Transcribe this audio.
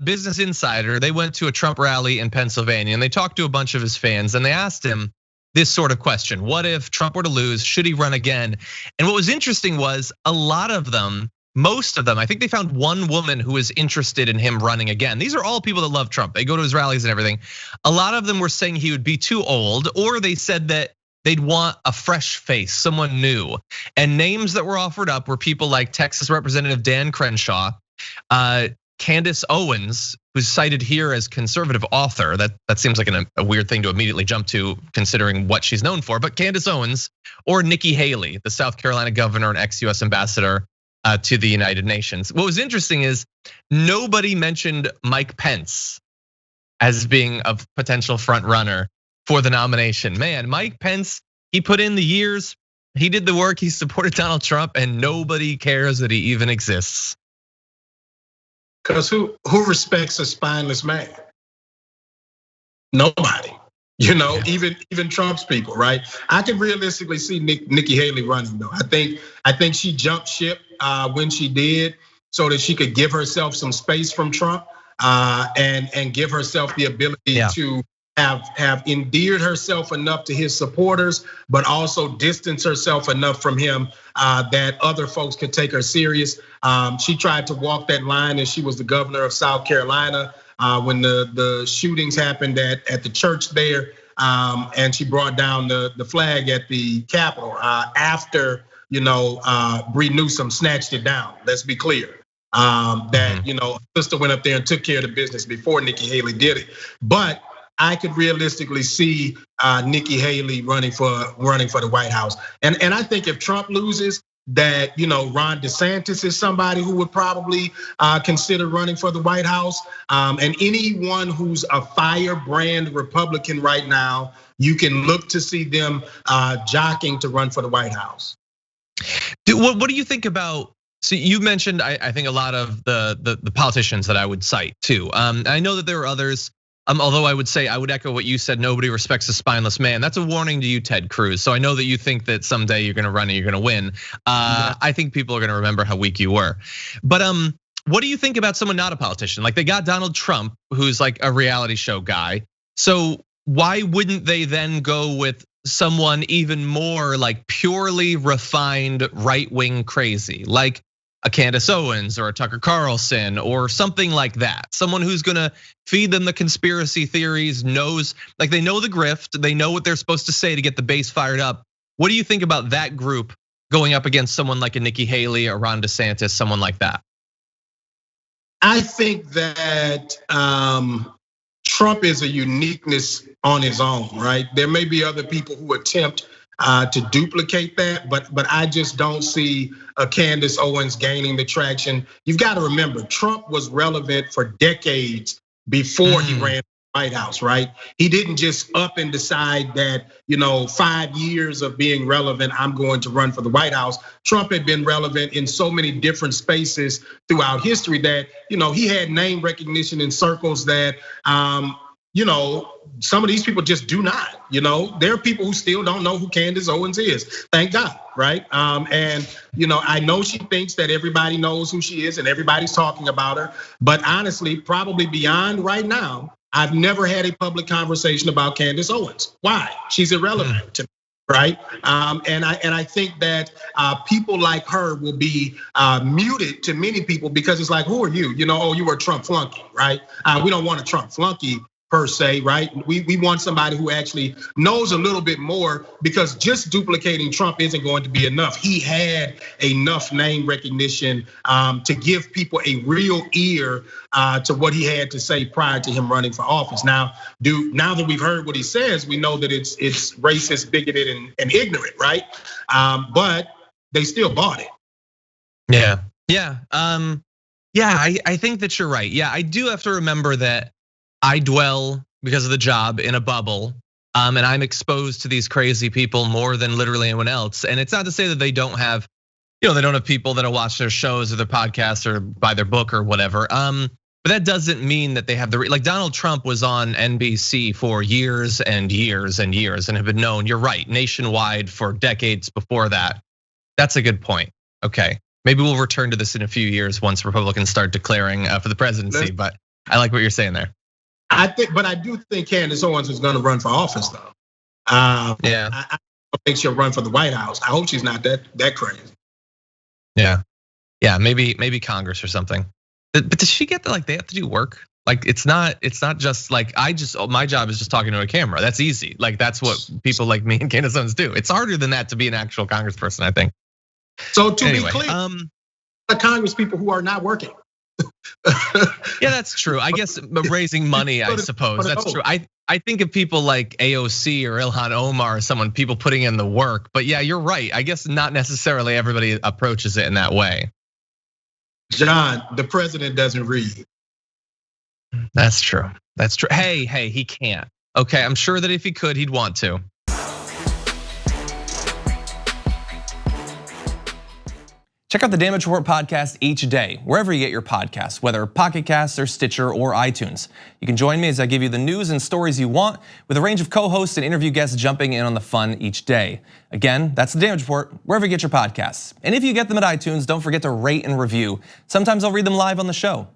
Business Insider, they went to a Trump rally in Pennsylvania and they talked to a bunch of his fans and they asked him this sort of question: what if Trump were to lose? Should he run again? And what was interesting was a lot of them, most of them, I think they found one woman who was interested in him running again. These are all people that love Trump. They go to his rallies and everything. A lot of them were saying he would be too old, or they said that they'd want a fresh face, someone new. And names that were offered up were people like Texas Representative Dan Crenshaw, Candace Owens, who's cited here as conservative author. That seems like a weird thing to immediately jump to, considering what she's known for. But Candace Owens, or Nikki Haley, the South Carolina governor and ex-US ambassador to the United Nations. What was interesting is nobody mentioned Mike Pence as being a potential front runner for the nomination. Man, Mike Pence, he put in the years, he did the work, he supported Donald Trump, and nobody cares that he even exists. Because who respects a spineless man? Nobody. Even Trump's people, right? I can realistically see Nikki Haley running though. I think she jumped ship when she did, so that she could give herself some space from Trump and give herself the ability to have endeared herself enough to his supporters, but also distance herself enough from him that other folks could take her serious. She tried to walk that line as she was the governor of South Carolina when the shootings happened at the church there, and she brought down the flag at the Capitol after Bree Newsom snatched it down. Let's be clear. That sister went up there and took care of the business before Nikki Haley did it, but I could realistically see Nikki Haley running for the White House, and I think if Trump loses, that Ron DeSantis is somebody who would probably consider running for the White House, and anyone who's a firebrand Republican right now, you can look to see them jockeying to run for the White House. What do you think about? So you mentioned, I think, a lot of the politicians that I would cite too. I know that there are others. Although I would say, I would echo what you said, nobody respects a spineless man. That's a warning to you, Ted Cruz. So I know that you think that someday you're gonna run and you're gonna win. I think people are gonna remember how weak you were. But what do you think about someone not a politician? Like, they got Donald Trump, who's like a reality show guy. So why wouldn't they then go with someone even more like purely refined right-wing crazy? Like a Candace Owens or a Tucker Carlson or something like that. Someone who's gonna feed them the conspiracy theories, knows, like, they know the grift, they know what they're supposed to say to get the base fired up. What do you think about that group going up against someone like a Nikki Haley or Ron DeSantis, someone like that? I think that Trump is a uniqueness on his own, right? There may be other people who attempt to duplicate that, but I just don't see a Candace Owens gaining the traction. You've got to remember, Trump was relevant for decades before he ran the White House, right? He didn't just up and decide that 5 years of being relevant, I'm going to run for the White House. Trump had been relevant in so many different spaces throughout history that he had name recognition in circles that some of these people just do not. There are people who still don't know who Candace Owens is. Thank God, right? And I know she thinks that everybody knows who she is and everybody's talking about her. But honestly, probably beyond right now, I've never had a public conversation about Candace Owens. Why? She's irrelevant to me, right? And I think that people like her will be muted to many people because it's like, who are you? Oh, you were a Trump flunky, right? We don't want a Trump flunky per se, right? We want somebody who actually knows a little bit more, because just duplicating Trump isn't going to be enough. He had enough name recognition to give people a real ear to what he had to say prior to him running for office. Now that we've heard what he says, we know that it's racist, bigoted, and ignorant, right? But they still bought it. Yeah. I think that you're right. Yeah, I do have to remember that I dwell, because of the job, in a bubble, and I'm exposed to these crazy people more than literally anyone else. And it's not to say that they don't have, they don't have people that'll watch their shows or their podcasts or buy their book or whatever. But that doesn't mean that they have like Donald Trump was on NBC for years and years and years and have been known, you're right, nationwide for decades before that. That's a good point. Okay, maybe we'll return to this in a few years once Republicans start declaring for the presidency, but. I like what you're saying there. But I do think Candace Owens is going to run for office, though. Yeah. I think she'll run for the White House. I hope she's not that crazy. Yeah, maybe Congress or something. But does she get like they have to do work? Like it's not just like my job is just talking to a camera. That's easy. Like that's what people like me and Candace Owens do. It's harder than that to be an actual congressperson, I think. So to be clear, the Congress people who are not working. Yeah, that's true. I guess raising money, I suppose that's true. I think of people like AOC or Ilhan Omar or someone, people putting in the work. But yeah, you're right. I guess not necessarily everybody approaches it in that way. John, the president doesn't read. That's true. That's true. Hey, he can't. Okay, I'm sure that if he could, he'd want to. Check out the Damage Report podcast each day, wherever you get your podcasts, whether Pocket Casts or Stitcher or iTunes. You can join me as I give you the news and stories you want, with a range of co-hosts and interview guests jumping in on the fun each day. Again, that's the Damage Report, wherever you get your podcasts. And if you get them at iTunes, don't forget to rate and review. Sometimes I'll read them live on the show.